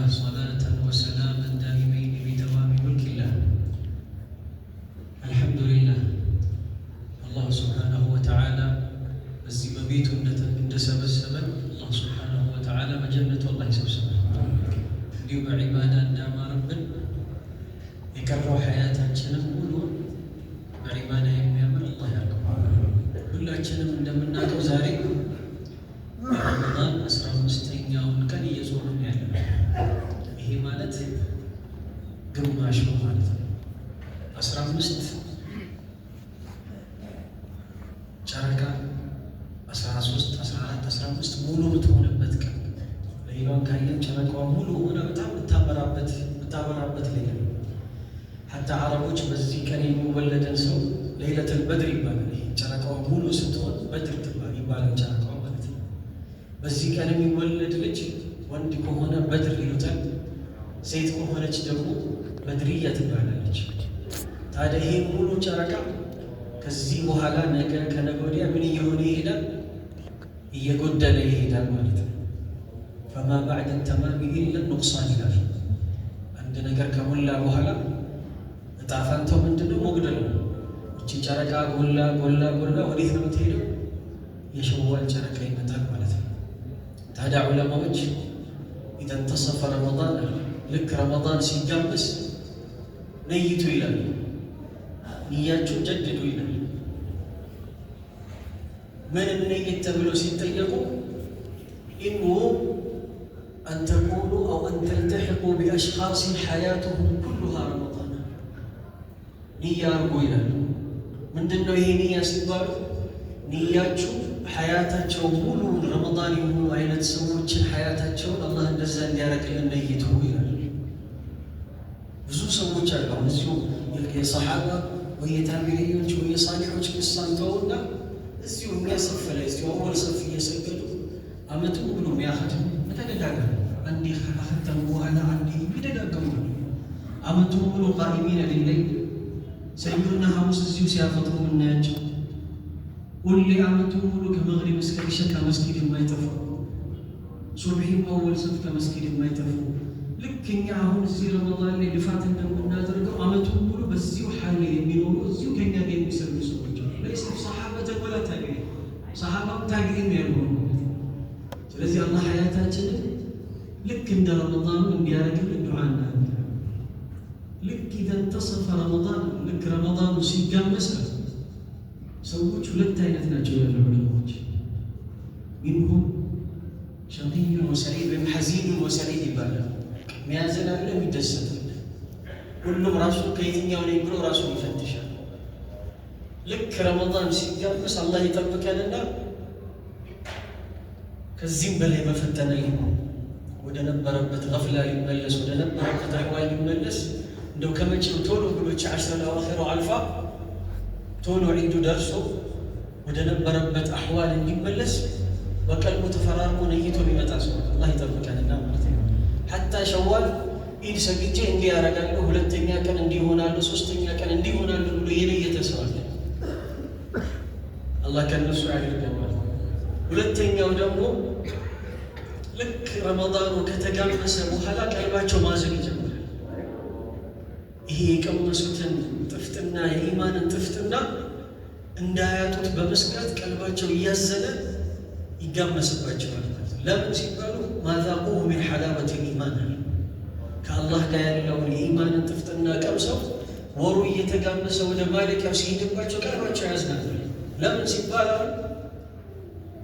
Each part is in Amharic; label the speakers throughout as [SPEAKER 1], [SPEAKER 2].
[SPEAKER 1] صلاة وسلاما دائمين بدوام ملك الله. الحمد لله الله سبحانه وتعالى በዚህ በቤቱ እንደሰበሰበን አላህ ሱብሓነሁ ወተዓላ በጀነቱ አላህ ይሰብስበን። እንዲሁ በዒባዳ እንዳማረብን የቀረው ሐያታችንም ሁሉ በዒባዳ የሚያምር አላህ ያርገው። ሁላችንም እንደምናውቀው ዛሬ ረመዳን 15ኛውን ቀን እየዞርን ያለነው። ይሄ ማለት ግማሽ ነው ማለት ነው። 15 ጨረቃ 13 14 15 ሙሉ የምትሆንበት ቀን ሌላውን ካየን ጨረቃዋ ሙሉ ሆነ በጣም የምታበራበት ሌላ ነው። ሐታ አረቦች በዚህ ቀን የሚወለደን ሰው ለይለቱል በድር ይባላል። ይሄ ጨረቃዋ ሙሉ ስትሆን በድር ይባላል ጨረቃዋ ማለት ነው። በዚህ ቀን የሚወለድ ልጅ ወንድ ከሆነ በድር ይሉታል፣ ሴት ከሆነች ደግሞ በድርያ ትባላለች። ታዲያ ይሄ ሙሉ ጨረቃ ከዚህ በኋላ ነገ ከነገ ወዲያ ምን እየሆነ ይሄዳል? እየጎደለ ይሄዳል ማለት ነው። ፈማ ባዕደ ተማሚ ኢላ ኑቅሳን ይላል። አንድ ነገር ከሞላ በኋላ እጣ ፈንታው ምንድነው? መጉደል ነው። እቺ ጨረቃ ጎላ ጎላ ጎላ ወዴት ነው የምትሄደው? የሸዋል ጨረቃ ይመጣል ማለት ነው። ታዲያ ዑለማዎች ኢዘ እንተሰፈ ረመዳን ልክ ረመዳን ሲጋመስ ነይቱ ይላሉ። ንያችሁ ጀድዱ ይላል። ምን ነይት ተብሎ ሲጠየቁ ኢኑ አን ተኩኑ አው አን ተልተሕቁ ቢአሽኻስ ሐያቱሁም ኩሉሃ ረመዳን ንያ አርጎ ይላሉ። ምንድነው ይሄ ንያ ሲባሉ? ንያችሁ ሐያታቸው ሙሉ ረመዳን የሆኑ አይነት ሰዎችን ሐያታቸውን አላህ እንደዛ እንዲያረግልን ነይቱ ይላል። ብዙ ሰዎች አሉ አሁን እዚሁ የሰሓባ ወይ የታቢዒዎች ወይ የሳሊሖች ቅሳን ተውና እዚሁ የሚያሰፈለ እዚሁ አወል ሰፍ እየሰገዱ አመቱ ሙሉ የሚያኸድም በተደጋጋሚ አንዴ ከአኸተሙ በኋላ አንዴ የሚደጋገሙ አመቱ ሙሉ ቃኢሚነ ሊለይል ሰኞና ሐሙስ እዚሁ ሲያፈጥሩ የምናያቸው ሁሌ አመቱ ሙሉ ከመግሪብ እስከ ኢሻ ከመስጊድ የማይጠፉ ሱብሒም አወል ሰፍ ከመስጊድ የማይጠፉ ልክ እኛ አሁን እዚህ ረመዳን ላይ ልፋት እንደምናደርገው አመቱን ሙሉ በዚሁ ሐል የሚኖሩ እዚሁ ከኛ ጋር የሚሰሩ ሰዎች አሉ። ለይስ ሰሓበተ ወላ ታቢዒ ሰሓባም ታቢዒም ያልሆኑ። ስለዚህ አላህ ሐያታችንን ልክ እንደ ረመዳኑ እንዲያደርግልን ዱዓ እናደርጋለን። ልክ ኢዘ እንተሰፈ ረመዳን ልክ ረመዳኑ ሲጋመስ ሰዎች ሁለት አይነት ናቸው ያሉ ዑለማዎች ሚንሁም ሸቂዩን ወሰዒድ ወይም ሐዚኑን ወሰዒድ ይባላል። ሚያዝን አለ፣ የሚደሰት አለ። ሁሉም ራሱን ከየትኛው ላይ ብሎ ራሱን ይፈትሻል። ልክ ረመዳን ሲጋመስ አላህ ይጠብቀንና ከዚህም በላይ መፈተነ ወደ ነበረበት ገፍላ ሊመለስ ወደ ነበረበት አህዋል ሊመለስ እንደው ከመቼው ቶሎ ብሎች 10 አዋኺሩ አልፋ ቶሎ ዒዱ ደርሶ ወደ ነበረበት አህዋል እንዲመለስ በቀልቡ ተፈራርሞ ነይቶ የሚመጣ ሰው አላህ ይጠብቀንና ማለት ነው። ሐታ ሸዋል ኢድ ሰግጄ እንዲህ ያደርጋለሁ፣ ሁለተኛ ቀን እንዲሆናለሁ፣ ሶስተኛ ቀን እንዲሆናለሁ ብሎ የነየተ ሰው አለ። አላህ ከነሱ ያድርገን ማለት ነው። ሁለተኛው ደግሞ ልክ ረመዳኑ ከተጋመሰ በኋላ ቀልባቸው ማዘን ይጀምራል። ይሄ የቀመሱትን ጥፍጥና የኢማንን ጥፍጥና እንዳያጡት በመስጋት ቀልባቸው እያዘነ ይጋመስባቸዋል። ለምን ሲባሉ ማዛቁሁ ሚን ሐላወት ኢማን ከአላህ ጋር ያለውን የኢማንን ጥፍጥና ቀምሰው ወሩ እየተጋመሰ ወደ ማለቂያው ሲሄድባቸው ቀልባቸው ያዝናል። ለምን ሲባል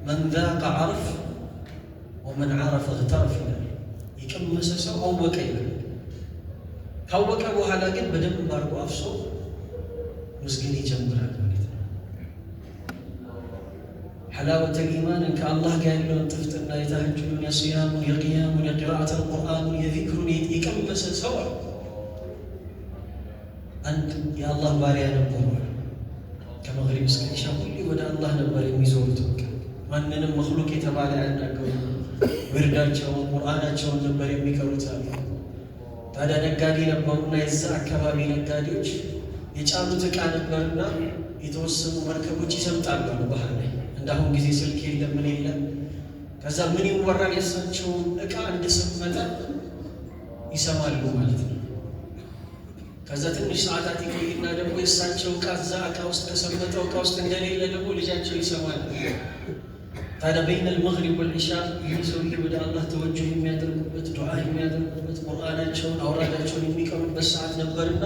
[SPEAKER 1] መን ዛቀ ዐረፍ ወመን ዐረፈ እግተረፍ ይላል። የቀመሰ ሰው አወቀ ይላል። ካወቀ በኋላ ግን በደንብ አድርጎ አፍሶ መስገድ ይጀምራል ማለት ነው። ሐላወተ ኢማንን ከአላህ ጋር ያለውን ጥፍጥና የተሐጁዱን፣ የሲያሙን፣ የቅያሙን፣ የቂራአተል ቁርአኑን፣ የዚክሩን የቀመሰ ሰው አንድ የአላህ ባሪያ ነበሩ። ከመግሪብ እስከ ኢሻ ሁሌ ወደ አላህ ነበር የሚዞሩት። ማንንም መክሉቅ የተባለ ያናገሩ ውርዳቸውን ቁርአናቸውን ነበር የሚቀሩት አሉ። ታዲያ ነጋዴ ነበሩና የዛ አካባቢ ነጋዴዎች የጫኑት ዕቃ ነበርና የተወሰኑ መርከቦች ይሰምጣሉ ባህር ላይ። እንዳሁን ጊዜ ስልክ የለም ምን የለም። ከዛ ምን ይወራል? የእሳቸውን ዕቃ እንደሰመጠ ይሰማሉ ማለት ነው። ከዛ ትንሽ ሰዓታት ይቆይና ደግሞ የእሳቸው ዕቃ እዛ ዕቃ ውስጥ ተሰመጠው ዕቃ ውስጥ እንደሌለ ደግሞ ልጃቸው ይሰማል። ታዲያ በይነ አልመግሪብ ወልዒሻ ይህ ሰውዬ ወደ አላህ ተወጁህ የሚያደርጉበት ዱዓ የሚያደርጉበት ቁርአናቸውን አውራዳቸውን የሚቀሩበት ሰዓት ነበርና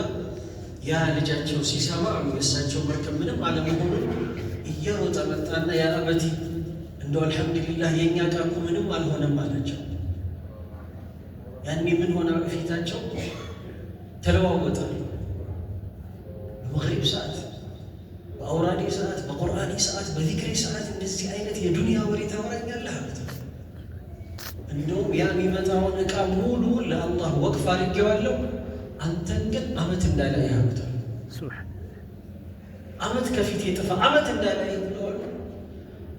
[SPEAKER 1] ያ ልጃቸው ሲሰማ የእሳቸው መርከብ ምንም አለመሆኑን እየሮጠ መጣና ያ አበቲ እንደው አልሐምዱሊላህ የእኛ ዕቃ እኮ ምንም አልሆነም አላቸው። ያኔ ምን ሆነ? ፊታቸው ተለዋወጣል። በመግሪብ ሰዓት፣ በአውራዴ ሰዓት፣ በቁርአኔ ሰዓት፣ በዚክሬ ሰዓት እንደዚህ አይነት የዱንያ ወሬ ታወራኛለህ አሉት። እንደውም ያ የሚመጣውን ዕቃ ሙሉ ለአላህ ወቅፍ አድርጌዋለሁ፣ አንተን ግን አመት እንዳላይ ያሉታል። አመት ከፊት የጥፋ አመት እንዳላይ ብለዋል።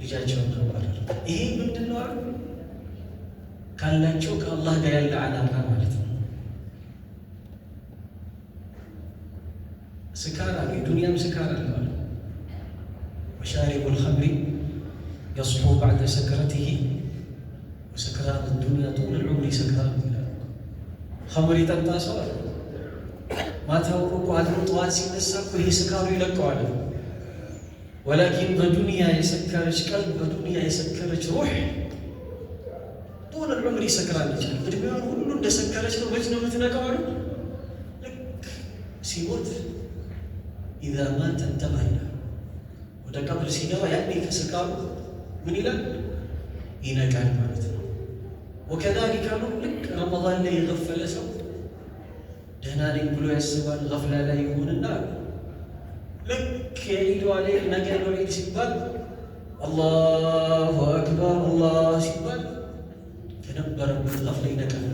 [SPEAKER 1] ልጃቸውን ተባረር። ይሄ ምንድን ነው አሉ? ካላቸው ከአላህ ጋር ያለ ዓላቃ ማለት ነው። ስካር አለ፣ ዱንያም ስካር አለ። ወሻሪቡ ልኸምሪ የስሑ ባዕደ ሰክረቲሂ ወሰክራን ዱንያ ጡል ልዑምሪ ሰክራን ይላል። ኸምር የጠጣ ሰው አለ ማታው እኮ አድሮ ጠዋት ሲነሳ እኮ ይሄ ስካሩ ይለቀዋል። ወላኪን በዱንያ የሰከረች ቀልብ፣ በዱንያ የሰከረች ሩሕ ጡል ልዑምሪ ሰክራለች። እድሜዋን ሁሉ እንደሰከረች ነው። መች ነው የምትነቃው አሉ? ልክ ሲሞት ኢዛ ማተ እንተበህ ይላል። ወደ ቀብር ሲገባ ያኔ ከስካሩ ምን ይላል? ይነቃል ማለት ነው። ወከዛሊከ ነው ልክ ረመዳን ላይ የገፈለ ሰው ደህና ነኝ ብሎ ያስባል። ገፍላ ላይ ይሆንና ልክ የዒድ ላይ ነገ ነው ዒድ ሲባል አላሁ አክበር አላህ ሲባል ከነበረበት ገፍላ ይነቃል።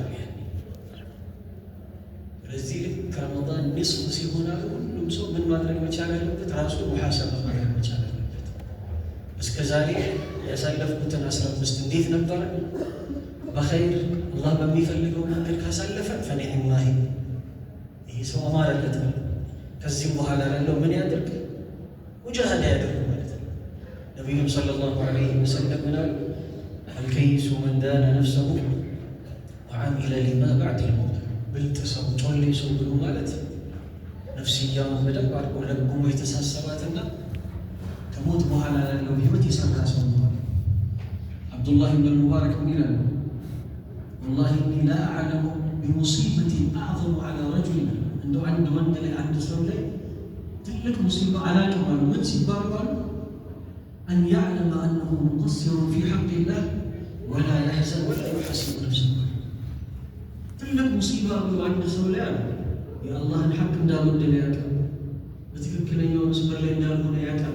[SPEAKER 1] ስለዚህ ልክ ረመዳን ንስፍ ሲሆን ሁሉም ሰው ምን ማድረግ መቻል አለበት? ራሱ ሙሐሰባ ማድረግ መቻል አለበት። እስከ ዛሬ ያሳለፍኩትን 15 እንዴት ነበረ? በኸይር አላህ በሚፈልገው መንገድ ካሳለፈ ፈኒዕማሂ ይህ ሰው አማረለታል። ከዚህም በኋላ ላለው ምን ያደርግ? ሙጃሃዳ ያደርግ ማለት ነው። ነቢዩም ሰለላሁ ዐለይሂ ወሰለም ምን አሉ? አልከይሱ መን ዳነ ነፍሰሁ ወዐሚለ ሊማ በዕደል መውት። ብልጥ ሰው ጮሌ ሰው ብሎ ማለት ነፍስያውን በደንብ አድርጎ ለጉሞ የተሳሰባትና ከሞት በኋላ ላለው ህይወት የሰራ ሰው ነው። አብዱላህ ብን ሙባረክ ምን ይላሉ? ወላሂ እኒ ላ አዕለሙ ቢሙሲበቲን አዕዘሙ ዐላ ረጁሊን፣ እንደው አንድ ወንድ ላይ አንድ ሰው ላይ ትልቅ ሙሲባ አላቅም አሉ። ምን ሲባሉ አሉ? አን ያዕለመ አነሁ ሙቀሲሩን ፊ ሐቅላህ ወላ ያሕዘን ወላ ዩሐሲቡ ነፍሰሁ። ትልቅ ሙሲባ ብሎ አንድ ሰው ላይ አሉ የአላህን ሐቅ እንዳጎደለ ያውቃል፣ በትክክለኛው መስመር ላይ እንዳልሆነ ያውቃል።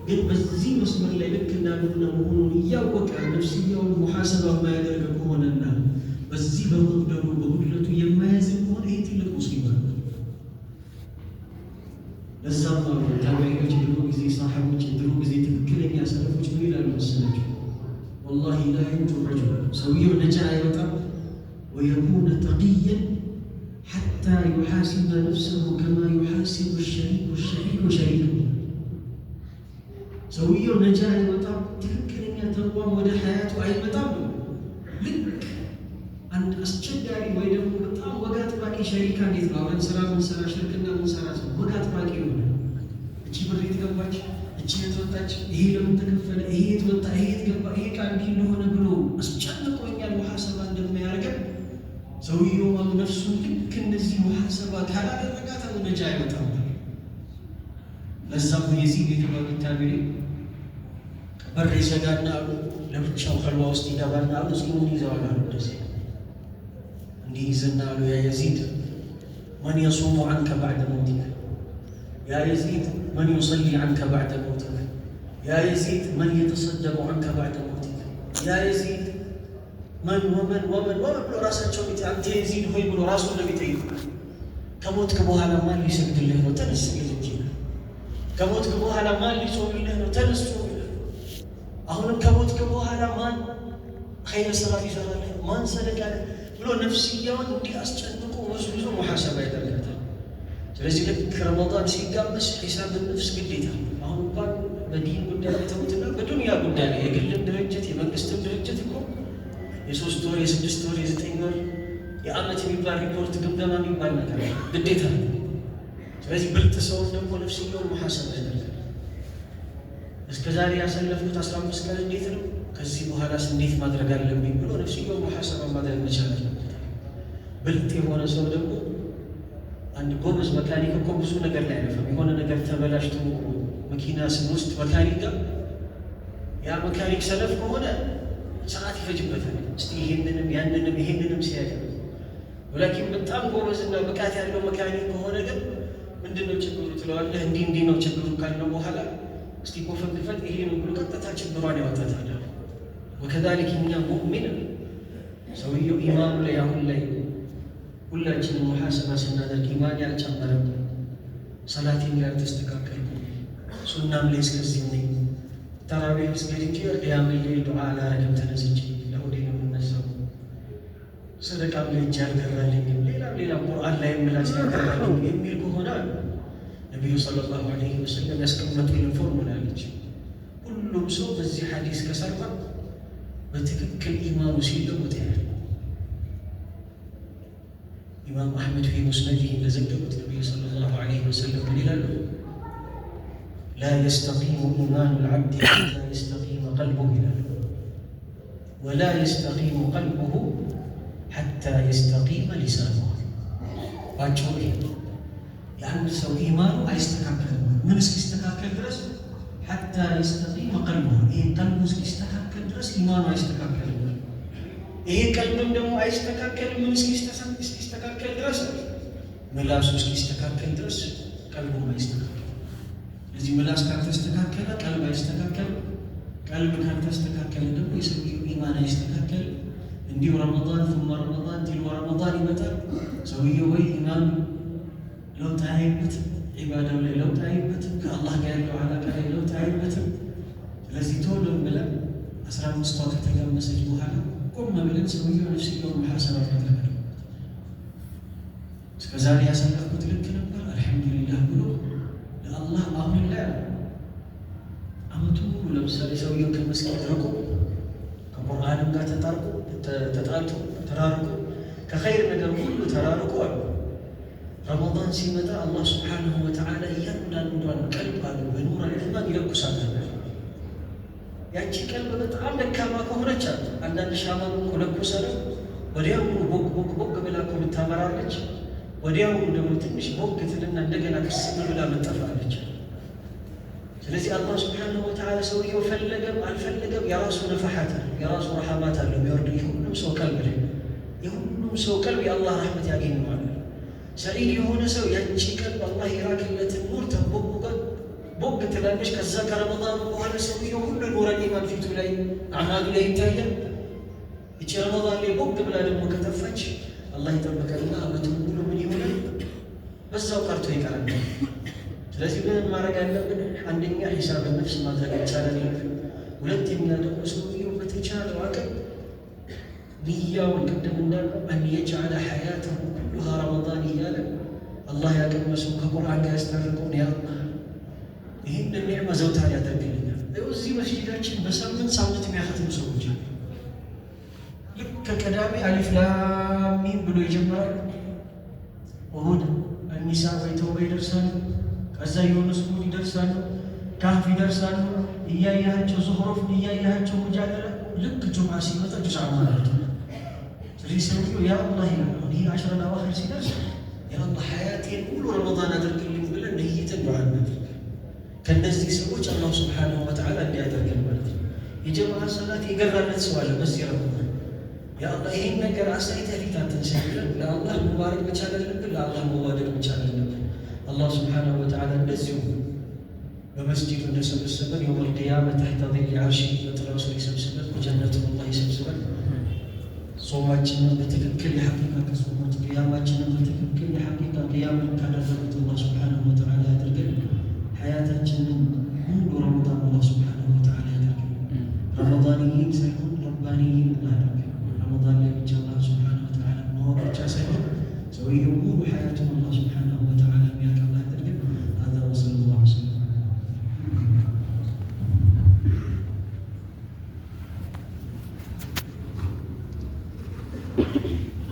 [SPEAKER 1] ግን በዚህ መስመር ላይ ልክ እንዳልሆነ መሆኑን እያወቀ ነፍስያውን ሙሐሰባ የማያደርግ ከሆነና በዚህ በመጉደሉ በጉድለቱ የማያዝን ከሆነ ይህ ትልቅ ሙሲባ ነው። ለዛም ነው ታቢዒዎች፣ የድሮ ጊዜ ሰሓቦች፣ የድሮ ጊዜ ትክክለኛ ሰለፎች ምን ይላሉ መሰላቸው? ወላሂ ላ የንጁ ረጁል፣ ሰውየው ነጃ አይወጣም ወየኩነ ተቂየን ሐታ ዩሓሲበ ነፍሰሁ ከማ ዩሓሲቡ ሸሪኩ ሸሪኩ። ሰውየው ነጃ አይወጣም፣ ትክክለኛ ተቋም ወደ ሐያቱ አይመጣም ነው። ልክ አንድ አስቸጋሪ ወይ ደግሞ በጣም ወግ አጥባቂ ሸሪካ እንዴት ነው አብረን ስራ ምንሰራ ሽርክና ምንሰራ ሰው ወግ አጥባቂ የሆነ እቺ ብር የት ገባች፣ እቺ የት ወጣች፣ ይሄ ለምን ተከፈለ፣ ይሄ የት ወጣ፣ ይሄ የት ገባ፣ ይሄ ቃል እንዲህ እንደሆነ ብሎ አስጨንቆኛል ሙሐሰባ እንደሚያደርገን ሰውየው ነፍሱን ልክ እነዚህ ሙሐሰባ ካላደረጋት ነጃ አይወጣም። ለዛም የዚድ የተባሉት ታቢዒ በር ይዘጋና አሉ ለብቻው ኸልዋ ውስጥ ይገባና አሉ ጺሙን ይዘዋል አሉ እንደዚህ እንዲህ ይዘና አሉ ያ የዚድ መን የሱሙ ዐንከ ባዕደ መውቲክ፣ ያ የዚድ መን ዩሰሊ ዐንከ ባዕደ መውቲክ፣ ያ የዚድ መን የተሰደቁ ዐንከ ባዕደ መውቲክ፣ ያ የዚድ መን ወመን ወመን ወመን ብሎ ራሳቸው ቢት አንተ የዚድ ሆይ ብሎ ራሱን ነው የሚጠይቁ። ከሞትክ በኋላ ማን ሊሰግድልህ ነው? ተነስ ልጅ። ከሞትክ በኋላ ማን ሊጾምልህ ነው? ተነስ ጾም። አሁንም ከሞትክ በኋላ ማን ኸይር ስራ ይሰራልህ? ማን ሰደቃ ብሎ ነፍስያውን እንዲህ አስጨንቆ ወስብሶ ሙሐሰባ ያደርጋታል። ስለዚህ ልክ ረመዳን ሲጋመስ ሒሳብ ነፍስ ግዴታ። አሁን እንኳን በዲን ጉዳይ ተውትና በዱንያ ጉዳይ የግልም ድርጅት የመንግስትም ድርጅት እኮ የ3 ወር የ6 ወር የ9 ወር የዓመት የሚባል ሪፖርት ግምገማ የሚባል ነገር ግዴታ ነው። ስለዚህ ብልጥ ሰው ደግሞ ነፍስያውን መሐሰብ ያደርጋል። እስከ ዛሬ ያሳለፍኩት 15 ቀን እንዴት ነው፣ ከዚህ በኋላስ እንዴት ማድረግ አለብኝ ብሎ ነፍስያውን መሐሰብ ማድረግ መቻል አለበት። ብልጥ የሆነ ሰው ደግሞ አንድ ጎበዝ መካኒክ እኮ ብዙ ነገር ላይ አይለፋም። የሆነ ነገር ተበላሽቶ መኪና ስንወስድ መካኒክ ጋር ያ መካኒክ ሰነፍ ከሆነ ሰዓት ይፈጅበታል። እስቲ ይሄንንም ያንንም ይሄንንም ሲያይ ወላኪን በጣም ጎበዝና ብቃት ያለው መካኒክ ከሆነ ግን ምንድነው ችግሩ ትለዋለህ። እንዲህ ነው ችግሩ ካለው በኋላ እስቲ ኮፈንክፈት ይሄ ነው ብሎ ቀጥታ ችግሯን ያወጣታል። ወከዛሊክ እኛ ሙእሚን ሰውየው ኢማኑ ላይ አሁን ላይ ሁላችንም ሙሐሰባ ስናደርግ ኢማን ያልጨመረም፣ ሰላቴም ላይ ያልተስተካከልኩ፣ ሱናም ላይ እስከዚህ ነኝ፣ ተራዊህ ስገድ እንጂ ቅያም ላይ ዱዓ አላረግም፣ ተነስቼ ለሆዴ ነው የምነሳው፣ ሰደቃም ላይ እጅ አልገራልኝም፣ ሌላ ቁርአን ላይ ምላስ ያልገራልኝ የሚል ከሆነ ነቢዩ ሰለላሁ ዐለይሂ ወሰለም ያስቀመጡልን ፎርሙላ አለች። ሁሉም ሰው በዚህ ሐዲስ ከሰራ በትክክል ኢማኑ ሲለወጥ ያያል። ኢማም አሕመድ ፊ ሙስነዲህ እንደዘገቡት ነቢዩ ሰለላሁ ዐለይሂ ወሰለም ምን ይላሉ? ላ የስተቂሙ ኢማኑ ልዓብድ ሐታ የስተቂመ ቀልቡሁ ይላሉ። ወላ የስተቂሙ ቀልቡሁ ሐታ የስተቂመ ሊሳኑሁ። ባጭሩ ይሄ የአንድ ሰው ኢማኑ አይስተካከልም ምን እስኪስተካከል ድረስ? ሐታ የስተቂመ ቀልቡሁ፣ ይሄ ቀልቡ እስኪስተካከል ድረስ ኢማኑ አይስተካከልም። ይሄ ቀልብም ደግሞ አይስተካከልም ምን እስኪስተካከል ድረስ? ምላሱ እስኪስተካከል ድረስ ቀልቡም አይስተካከል። ስለዚህ ምላስ ካልተስተካከለ ቀልብ አይስተካከልም። ቀልብ ካልተስተካከለ ደግሞ የሰውየው ኢማን አይስተካከል። እንዲሁ ረመዳን ثم ረመዳን ቲልዋ ረመዳን ይመጣል። ሰውየው ወይ ኢማኑ ለውጥ አይበትም፣ ዒባዳው ላይ ለውጥ አይበትም፣ ከአላህ ጋር ያለው ዓላቃ ላይ ለውጥ አይበትም። ስለዚህ ቶሎ ብለን 15ቷ ከተጋመሰች በኋላ ቆም ብለን ሰውየው ነፍስያውን መሐሰብ ማድረግ አለበት። እስከ ዛሬ ያሳለፍኩት ልክ ነበር አልሐምዱሊላህ ብሎ ለአላህ አሁን ላይ አመቱ ሙሉ ለምሳሌ ሰውየው ከመስጊድ ርቆ ከቁርአንም ጋር ተጣልቶ ተራርቆ ከኸይር ነገር ሁሉ ተራርቆ አሉ ረመዳን ሲመጣ አላህ ስብሓነሁ ወተዓላ እያንዳንዷን ቀልብ አሉ በኑር አልኢማን ይለኩሳታል። ያቺ ቀልብ በጣም ደካማ ከሆነች አሉ አንዳንድ ሻማም እኮ ለኩሰን ወዲያውኑ ቦግ ብላ እኮ ምታመራለች። ወዲያውኑ ደግሞ ትንሽ ቦግ ትልና እንደገና ክስም ብላ መጠፋለች። ስለዚህ አላህ ስብሓነሁ ወተዓላ ሰውየው ፈለገም አልፈለገም የራሱ ነፍሐት አለ፣ የራሱ ረሐማት አለ የሚወርዱ የሁሉም ሰው ቀልብ ላይ የሁሉም ሰው ቀልብ የአላህ ረሕመት ያገኘዋል። ሰዒድ የሆነ ሰው ያቺ ቀልብ አላህ የራክለትን ኑር ቦግ ትላለች። ከዛ ከረመዳኑ በኋላ ሰውየው ሁሉ ኑረ ኢማን ፊቱ ላይ አዕማዱ ላይ ይታያል። እቺ ረመዳን ላይ ቦግ ብላ ደግሞ ከተፋች አላህ ይጠብቀንና አመቱን ሙሉ ምን ይሆናል? በዛው ቀርቶ ይቀራል። ስለዚህ ምን ማድረግ አለብን? አንደኛ ሒሳብ ነፍስ ማድረግ ይቻላል። ሁለተኛ ደግሞ ሰውየው በተቻለው አቅም ንያውን ቅድም እንዳልነው አን የጅዐለ ሐያተሁ ኩሉሃ ረመዳን እያለ አላህ ያቀመሰው ከቁርአን ጋር ያስታረቀውን ያ ይህን ኒዕማ ዘውታሪ ያደርግልኛል። እዚህ መስጂዳችን በሳምንት የሚያኸትሙ ሰዎች አሉ። ልክ ከቀዳሚ አሊፍ ላም ሚም ብሎ ይጀምራሉ። እሑድ አኒሳ ወይ ተውባ ይደርሳሉ። ከዛ ዩኑስ ሁድ ይደርሳሉ፣ ካህፍ ይደርሳሉ። እያያቸው ዙኽሩፍ እያያቸው ሙጃደላ ልክ ጁምዓ ሲመጣ ጁዝዓ ማለት ነው። ስለዚህ ሰውየው ያ አላህ ይላል ይህ አሽረል አዋኺር ሲደርስ ያ አላህ ሐያቴን ሙሉ ረመዳን አድርግልኝ ብለን ነይተን ዱዓ እናድርግ። ከእነዚህ ሰዎች አላህ ስብሓነሁ ወተዓላ እንዲያደርገን ማለት ነው። የጀማዓ ሰላት የገራለት ሰው አለ በዚህ ረመዳን ያ አላህ ይህን ነገር አሳይተህ ፊት አትንሳኝ ብለን ለአላህ መባረክ መቻል አለብን፣ ለአላህ መዋደድ መቻል አለብን። አላህ ስብሓነሁ ወተዓላ እንደዚሁ በመስጂዱ እንደሰበሰበን የውመል ቂያማ ተሕተ ዚሊ ዐርሺሂ በጥላው ስር ይሰብስበን፣ በጀነቱ አላህ ይሰብስበን። ጾማችንን በትክክል የሐቂቃ ከጾሙት ቅያማችንን በትክክል የሐቂቃ ቅያምን ካደረጉት አላህ ስብሓነሁ ወተዓላ ያደርገን። ሐያታችንን ሙሉ ረመዳን አላህ ስብሓነሁ ወተዓላ ያደርገን። ረመዳንይን ሳይሆን ረባንይን ያደርገን። ረመዳን ላይ ብቻ አላህ ስብሓነሁ ወተዓላ ማወቅ ብቻ ሳይሆን ሰውየው ሙሉ ሐያቱን አላህ ስብሓነሁ ወተዓላ የሚያቀላ ያደርገን። هذا وصلى الله وسلم Thank you.